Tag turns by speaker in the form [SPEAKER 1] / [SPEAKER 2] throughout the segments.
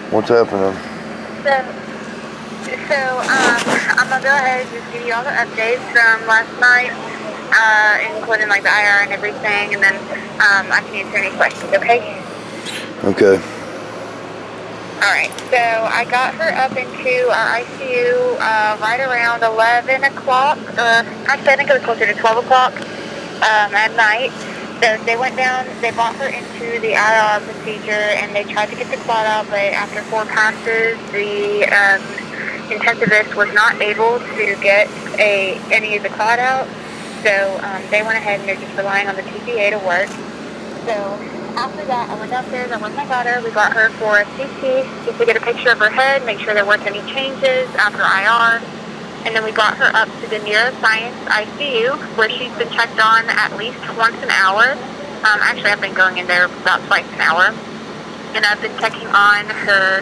[SPEAKER 1] What's happening?
[SPEAKER 2] I'm gonna go ahead and just give you all the updates from last night, including like the IR and everything, and then I can answer any questions, okay?
[SPEAKER 1] Okay.
[SPEAKER 2] Alright, so I got her up into our ICU right around 11 o'clock, actually I think it was closer to 12 o'clock at night. So they went down, they brought her into the IR procedure, and they tried to get the clot out, but after 4 passes, the intensivist was not able to get any of the clot out. So they went ahead and they're just relying on the TPA to work. So after that, I went downstairs, I went and I got her. We got her for a CT just to get a picture of her head, make sure there weren't any changes after IR. And then we got her up to the neuroscience ICU, where she's been checked on at least once an hour. Actually, I've been going in there about twice an hour. And I've been checking on her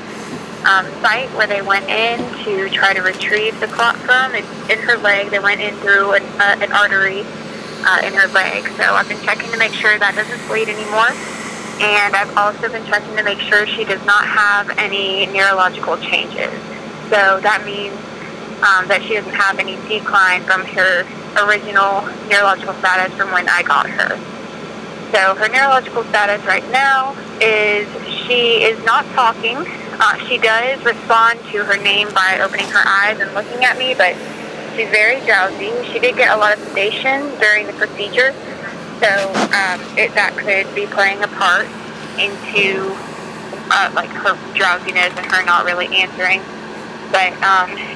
[SPEAKER 2] site where they went in to try to retrieve the clot from. It's in her leg. They went in through an artery in her leg. So I've been checking to make sure that doesn't bleed anymore. And I've also been checking to make sure she does not have any neurological changes. So that means that she doesn't have any decline from her original neurological status from when I got her. So her neurological status right now is she is not talking. She does respond to her name by opening her eyes and looking at me, but she's very drowsy. She did get a lot of sedation during the procedure, so that could be playing a part into like her drowsiness and her not really answering. But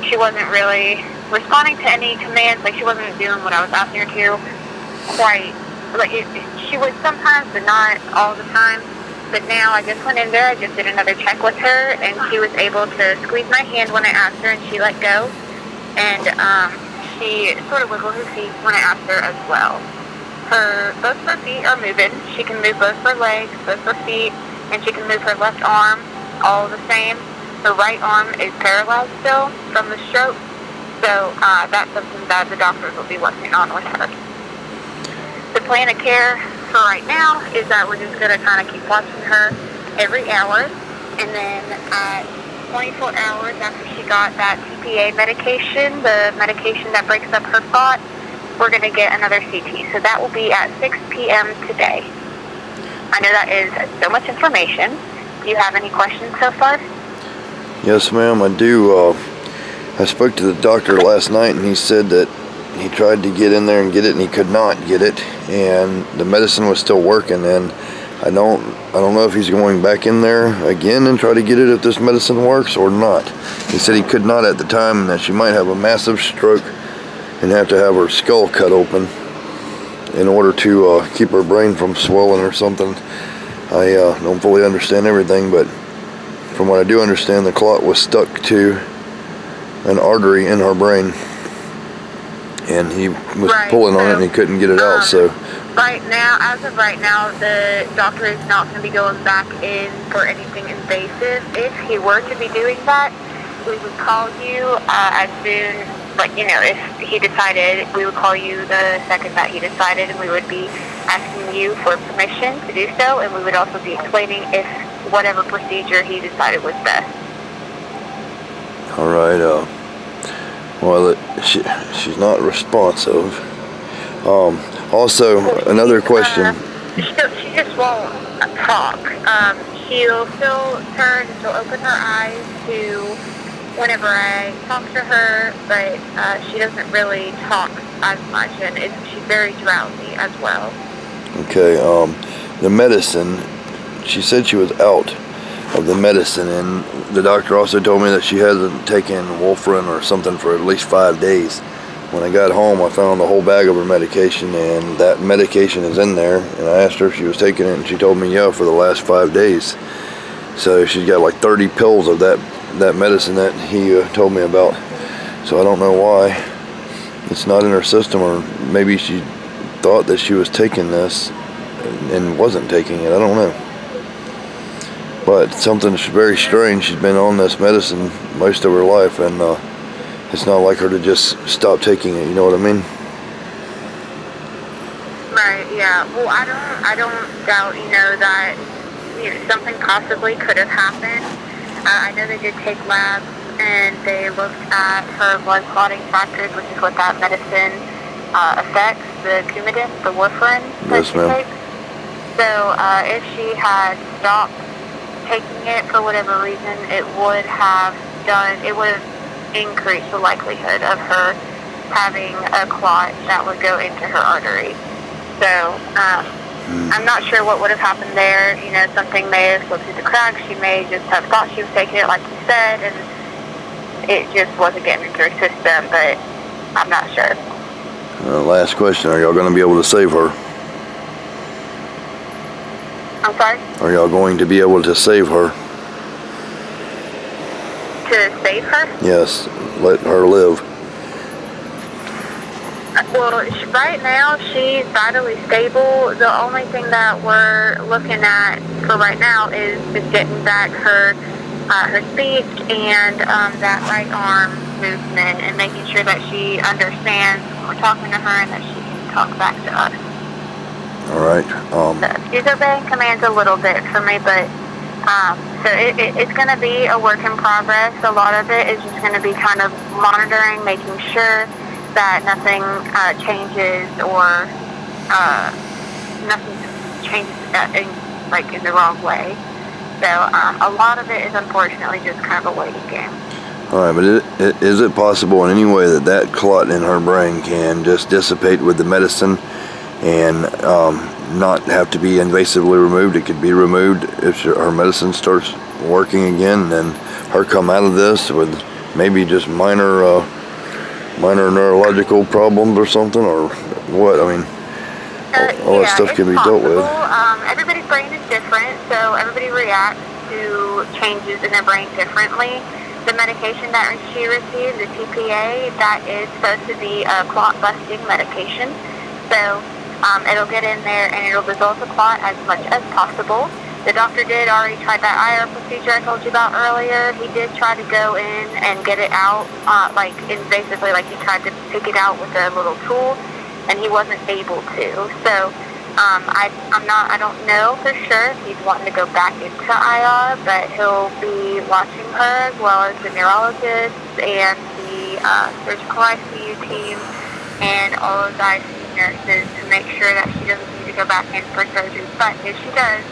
[SPEAKER 2] she wasn't really responding to any commands. Like, she wasn't doing what I was asking her to quite. Like, she would sometimes, but not all the time. But now I just went in there, I just did another check with her, and she was able to squeeze my hand when I asked her, and she let go. And she sort of wiggled her feet when I asked her as well. Both her feet are moving. She can move both her legs, both her feet, and she can move her left arm all the same. Her right arm is paralyzed still from the stroke, so that's something that the doctors will be working on with her. The plan of care for right now is that we're just going to kind of keep watching her every hour, and then at 24 hours after she got that TPA medication, the medication that breaks up her clot, we're going to get another CT. So that will be at 6 p.m. today. I know that is so much information. Do you have any questions so far?
[SPEAKER 1] Yes, ma'am, I do. I spoke to the doctor last night, and he said that he tried to get in there and get it, and he could not get it, and the medicine was still working. And I don't know if he's going back in there again and try to get it if this medicine works or not. He said he could not at the time, and that she might have a massive stroke and have to have her skull cut open in order to keep her brain from swelling or something. I don't fully understand everything, but from what I do understand, the clot was stuck to an artery in her brain, and he was pulling on it and he couldn't get it out. So
[SPEAKER 2] right now, as of right now, the doctor is not going to be going back in for anything invasive. If he were to be doing that, we would call you as soon, like, you know, if he decided, we would call you the second that he decided, and we would be asking you for permission to do so, and we would also be explaining if whatever procedure he decided was best.
[SPEAKER 1] All right. Well, she's not responsive. Also, another question.
[SPEAKER 2] She just won't talk. She'll still turn, she'll open her eyes to whenever I talk to her, but she doesn't really talk as much, and she's very drowsy as well.
[SPEAKER 1] Okay. The medicine. She said she was out of the medicine, and the doctor also told me that she hasn't taken warfarin or something for at least 5 days. When I got home, I found a whole bag of her medication, and that medication is in there, and I asked her if she was taking it, and she told me, yeah, for the last 5 days. So she's got like 30 pills of that medicine that he told me about. So I don't know why it's not in her system, or maybe she thought that she was taking this and wasn't taking it. I don't know. But something's very strange. She's been on this medicine most of her life, and it's not like her to just stop taking it. You know what I mean?
[SPEAKER 2] Right. Yeah. Well, I don't doubt, you know, that something possibly could have happened. I I know they did take labs, and they looked at her blood clotting factors, which is what that medicine affects, the Coumadin, the warfarin that she takes. So if she had stopped taking it for whatever reason, it would have increased the likelihood of her having a clot that would go into her artery. So I'm not sure what would have happened there. You know, something may have slipped through the cracks. She may just have thought she was taking it like you said, and it just wasn't getting into her system, but I'm not sure.
[SPEAKER 1] Last question, are y'all going to be able to save her?
[SPEAKER 2] I'm sorry?
[SPEAKER 1] Are y'all going to be able to save her?
[SPEAKER 2] To save her?
[SPEAKER 1] Yes, let her live.
[SPEAKER 2] Well, right now she's vitally stable. The only thing that we're looking at for right now is just getting back her speech and that right arm movement, and making sure that she understands when we're talking to her and that she can talk back to us.
[SPEAKER 1] All right.
[SPEAKER 2] So she's obeying commands a little bit for me, but so it's going to be a work in progress. A lot of it is just going to be kind of monitoring, making sure that nothing changes or nothing changes in the wrong way. So a lot of it is unfortunately just kind of a waiting game.
[SPEAKER 1] All right, but is it possible in any way that that clot in her brain can just dissipate with the medicine and not have to be invasively removed? It could be removed if her medicine starts working again, and her come out of this with maybe just minor neurological problems or something, or what? I mean, all that stuff can be dealt with.
[SPEAKER 2] Everybody's brain is different, so everybody reacts to changes in their brain differently. The medication that she received, the TPA, that is supposed to be a clot-busting medication. So it'll get in there and it'll dissolve the clot as much as possible. The doctor did already try that IR procedure I told you about earlier. He did try to go in and get it out, basically he tried to pick it out with a little tool, and he wasn't able to. So I don't know for sure if he's wanting to go back into IR, but he'll be watching her as well as the neurologist and the surgical ICU team and all of the ICU nurses to make sure that she doesn't need to go back in for surgery. But if she does,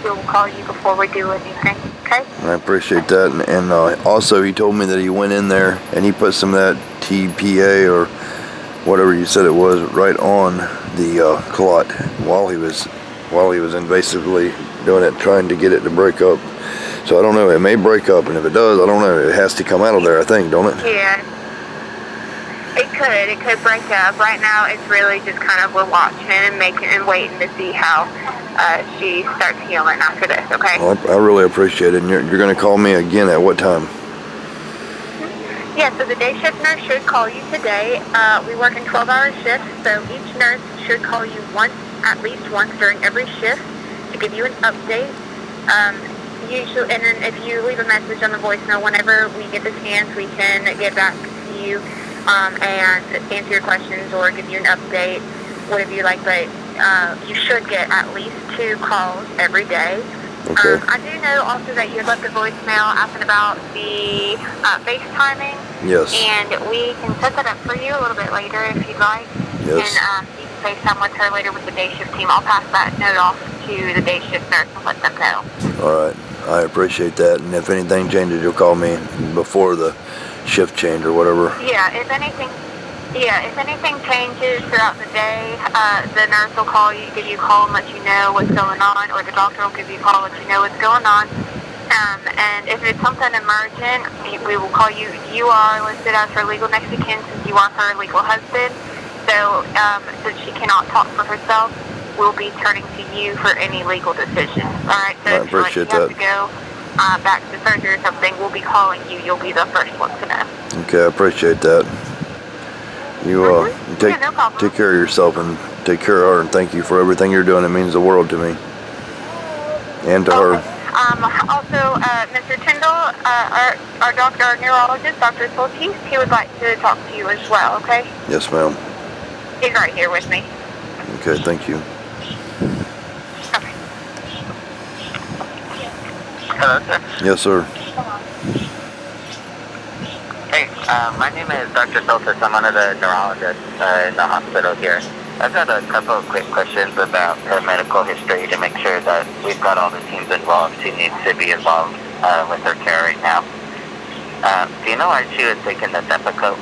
[SPEAKER 2] we will call you before we do anything, okay?
[SPEAKER 1] I appreciate that. And also he told me that he went in there and he put some of that TPA or whatever you said it was right on the clot while he was invasively doing it, trying to get it to break up. So I don't know, it may break up, and if it does, I don't know, it has to come out of there, I think, don't it?
[SPEAKER 2] Yeah. It could break up. Right now, it's really just kind of we're watching and waiting to see how she starts healing after this, okay?
[SPEAKER 1] Well, I really appreciate it. And you're going to call me again at what time?
[SPEAKER 2] Yeah, so the day shift nurse should call you today. We work in 12-hour shifts, so each nurse should call you at least once during every shift to give you an update. Usually, and then if you leave a message on the voicemail, whenever we get the scans, we can get back to you and answer your questions or give you an update, whatever you like. But you should get at least 2 calls every day.
[SPEAKER 1] Okay.
[SPEAKER 2] I do know also that you had left a voicemail asking about the FaceTiming.
[SPEAKER 1] Yes.
[SPEAKER 2] And we can set that up for you a little bit later if you'd like.
[SPEAKER 1] Yes.
[SPEAKER 2] And you can FaceTime with her later with the day shift team. I'll pass that note off to the day shift nurse and let them know.
[SPEAKER 1] All right. I appreciate that. And if anything changes, you'll call me before the shift change or whatever.
[SPEAKER 2] Yeah, if anything changes throughout the day, the nurse will call you, give you a call and let you know what's going on, or the doctor will give you a call and let you know what's going on. And if it's something emergent, we will call you. You are listed as her legal next of kin since you are her legal husband. So since she cannot talk for herself, we'll be turning to you for any legal decisions. All right. So
[SPEAKER 1] I appreciate
[SPEAKER 2] if you have to go back to surgery or something, we'll be calling you. You'll be the first one to know.
[SPEAKER 1] Okay, I appreciate that. You
[SPEAKER 2] no problem.
[SPEAKER 1] take care of yourself and take care of her, and thank you for everything you're doing. It means the world to me and to her.
[SPEAKER 2] Also, Mr. Tyndall, our doctor, our neurologist, Dr. Soltis, he would like to talk to you as well, okay?
[SPEAKER 1] Yes, ma'am.
[SPEAKER 2] He's right here with me.
[SPEAKER 1] Okay, thank you.
[SPEAKER 2] Okay. Hello, sir.
[SPEAKER 1] Yes, sir.
[SPEAKER 3] Hey, my name is Dr. Soltis. I'm one of the neurologists in the hospital here. I've got a couple of quick questions about her medical history to make sure that we've got all the teams involved. She needs to be involved with her care right now. Do you know why she was taking the Depakote?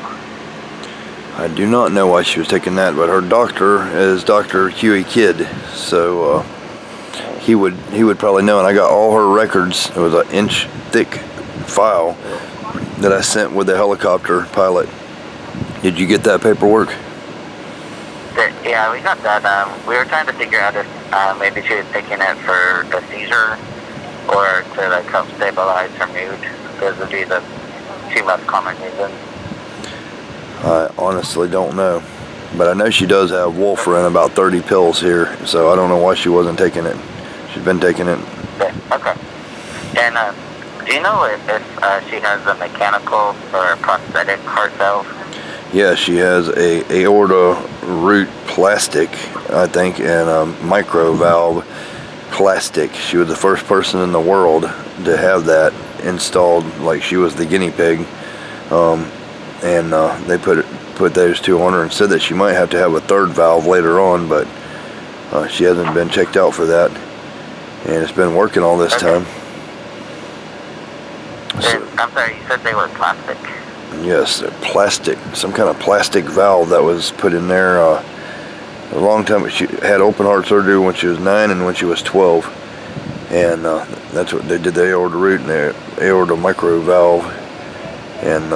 [SPEAKER 1] I do not know why she was taking that, but her doctor is Dr. Huey Kidd, so he would probably know. And I got all her records. It was an inch thick file that I sent with the helicopter pilot. Did you get that paperwork?
[SPEAKER 3] Yeah, we got that. We were trying to figure out if maybe she was taking it for a seizure or to like help stabilize her mood. Those would be the two most common reasons.
[SPEAKER 1] I honestly don't know, but I know she does have Wolfrin, about 30 pills here, so I don't know why she wasn't taking it. She's been taking it.
[SPEAKER 3] Okay. And do you know if she has a mechanical or a prosthetic heart valve?
[SPEAKER 1] Yeah, she has a aorta root plastic, I think, and a micro valve plastic. She was the first person in the world to have that installed, like she was the guinea pig. And they put those two on her and said that she might have to have a third valve later on, but she hasn't been checked out for that, and it's been working all this time. So,
[SPEAKER 3] I'm sorry, you said they were plastic?
[SPEAKER 1] Yes, they're plastic, some kind of plastic valve that was put in there a long time. She had open heart surgery when she was 9 and when she was 12, and that's what they did, the aorta root and the aorta micro valve, and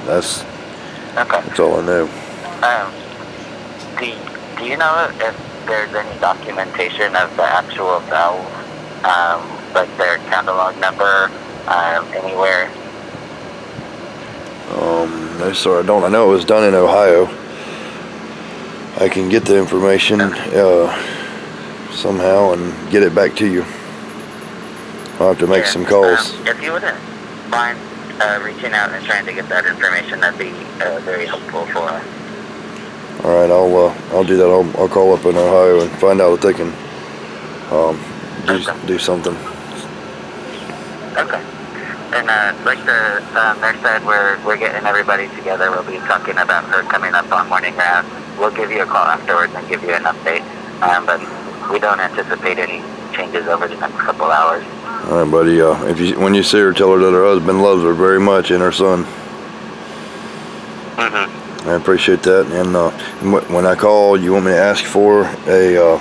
[SPEAKER 1] that's all I know.
[SPEAKER 3] Do you know if there's any documentation of the actual valve, like their catalog number, anywhere?
[SPEAKER 1] No, sir, I don't. I know it was done in Ohio. I can get the information somehow and get it back to you. I'll have to make some calls.
[SPEAKER 3] If you wouldn't mind reaching out and trying to get that information, that'd be very helpful for us.
[SPEAKER 1] All right, I'll do that. I'll call up in Ohio and find out if they can do something.
[SPEAKER 3] Okay. And like the nurse said, we're getting everybody together. We'll be talking about her coming up on morning rounds. We'll give you a call afterwards and give you an update. But we don't anticipate any changes over the next couple hours.
[SPEAKER 1] All right, buddy. When you see her, tell her that her husband loves her very much and her son. I appreciate that. And when I call, you want me to ask for a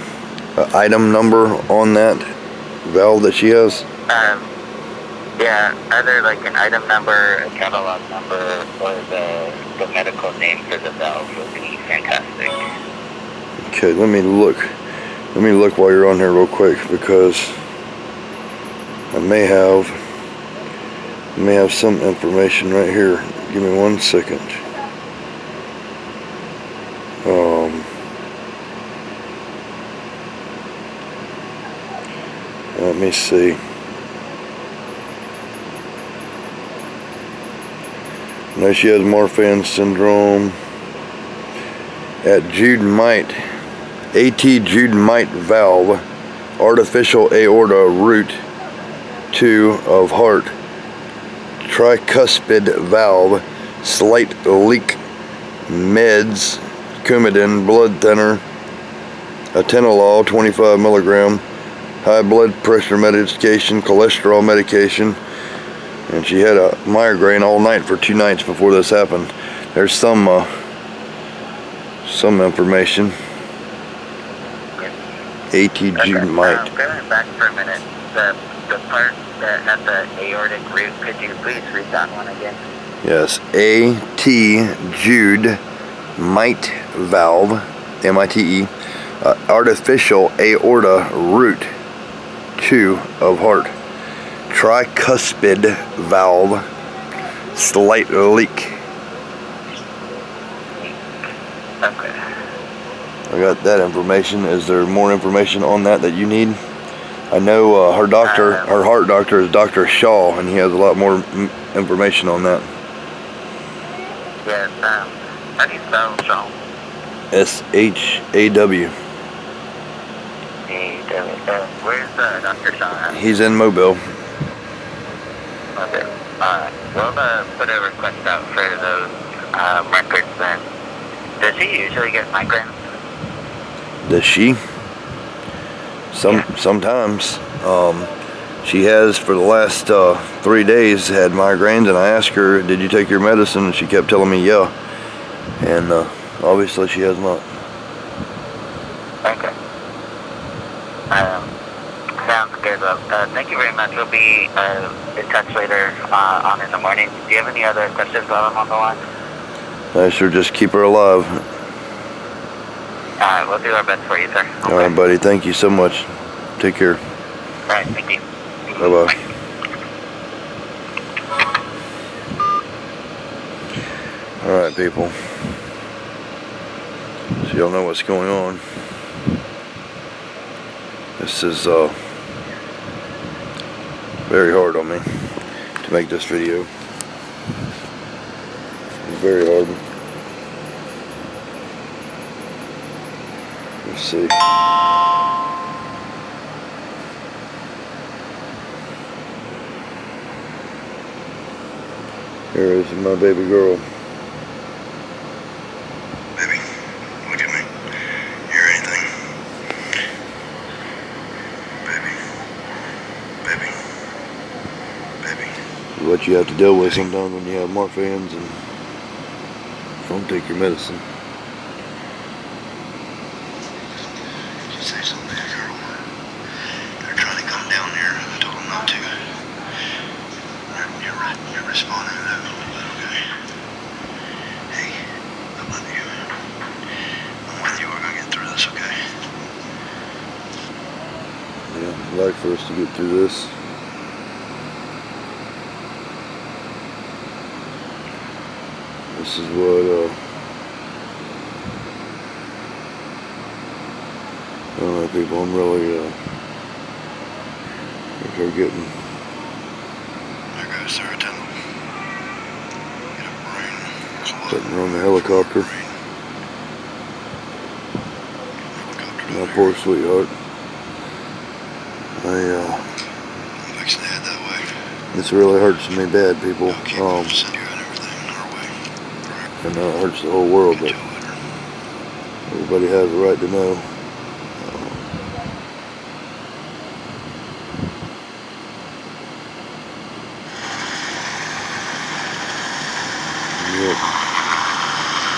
[SPEAKER 1] item number on that valve that she has?
[SPEAKER 3] Yeah, either like an item number, a catalog number, or the medical name for the valve would be fantastic.
[SPEAKER 1] Okay, let me look. Let me look while you're on here real quick, because I may have some information right here. Give me 1 second. Let me see. Now she has Marfan syndrome. At Jude-Might, AT Jude-Might valve, artificial aorta root 2 of heart, tricuspid valve, slight leak, meds, Coumadin, blood thinner, atenolol 25 milligram, high blood pressure medication, cholesterol medication, and she had a migraine all night for 2 nights before this happened. There's some information. AT Jude-Might.
[SPEAKER 3] Going back for a minute, the part that had the aortic root, could you please read that one again?
[SPEAKER 1] Yes, AT Jude-Might valve, M-I-T-E, artificial aorta root 2 of heart, tricuspid valve, slight leak.
[SPEAKER 3] Okay.
[SPEAKER 1] I got that information. Is there more information on that you need? I know her doctor, her heart doctor is Dr. Shaw, and he has a lot more information on that.
[SPEAKER 3] Yes, how do you spell Shaw?
[SPEAKER 1] S-H-A-W.
[SPEAKER 3] Where's Dr. Shaw at?
[SPEAKER 1] He's in Mobile.
[SPEAKER 3] Okay. We'll put a request out for those records then. Does she usually get migraines?
[SPEAKER 1] Does she?
[SPEAKER 3] Yeah.
[SPEAKER 1] Sometimes. She has for the last 3 days had migraines, and I asked her, did you take your medicine? And she kept telling me, yeah. And obviously she has not.
[SPEAKER 3] Okay. Sounds good. Well, thank you very much. We'll be in touch later on in the morning. Do you have any other questions while I'm on the line?
[SPEAKER 1] I sure just keep her alive.
[SPEAKER 3] Alright, we'll do our best for you, sir. Okay.
[SPEAKER 1] All right, buddy. Thank you so much. Take care.
[SPEAKER 3] Alright, thank you.
[SPEAKER 1] Bye-bye. All right, people. So y'all know what's going on. This is very hard on me to make this video. It's very hard. Let's see. Here is my baby girl. Baby, look at me. Hear anything? Baby. Baby. Baby. What you have to deal with sometimes when you have morphines and don't take your medicine. Did you say something, girl? They're trying to come down here. I told them not to. You're responding to that a little bit, okay? Hey, I love you. I'm with you. We're gonna get through this, okay? Yeah, I'd like for us to get through this. This is what, I don't know, people, I'm really, they're getting, there goes Sarah Tyndall. Get a brain. Putting her on the helicopter. My poor sweetheart. I'm fixing to head that way. This really hurts me bad, people. I know it hurts the whole world, but everybody has a right to know. Yep.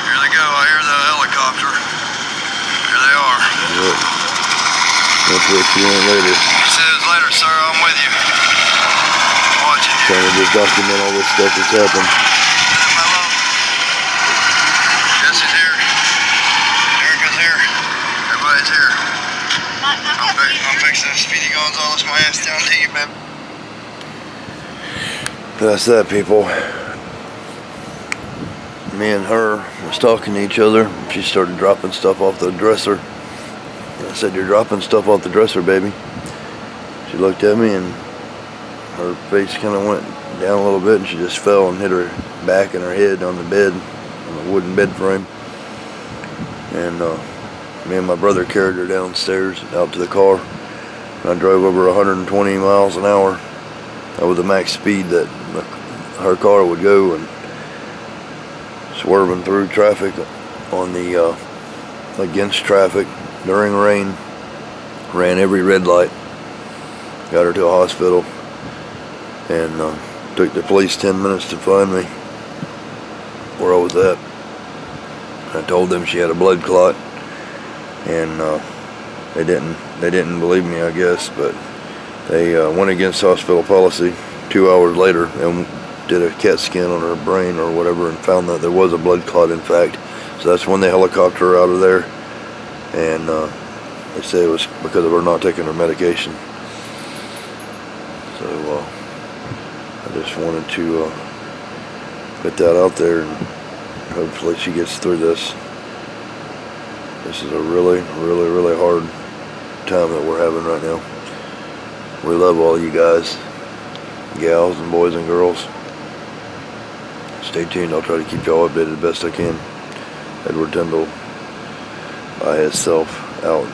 [SPEAKER 1] Here they go. I hear the helicopter. Here they are. Yep. That's what you want later. He says, later, sir, I'm with you. Watching you. Trying to just document all this stuff that's happened. I'm fixing to Speedy Gonzalez my ass down to you, man. That's that, people. Me and her was talking to each other. She started dropping stuff off the dresser. I said, you're dropping stuff off the dresser, baby. She looked at me and her face kind of went down a little bit and she just fell and hit her back and her head on the bed, on the wooden bed frame. And me and my brother carried her downstairs out to the car. I drove over 120 miles an hour. That was the max speed that her car would go, and swerving through traffic on the against traffic during rain. Ran every red light. Got her to a hospital, and took the police 10 minutes to find me where I was at. I told them she had a blood clot, and they didn't believe me, I guess, but they went against hospital policy 2 hours later and did a CAT scan on her brain or whatever and found that there was a blood clot, in fact. So that's when they helicoptered her out of there, and they say it was because of her not taking her medication. So I just wanted to put that out there, and hopefully she gets through this. This is a really, really, really hard time that we're having right now. We love all you guys, gals and boys and girls. Stay tuned. I'll try to keep y'all updated the best I can. Edward Tyndall by himself out.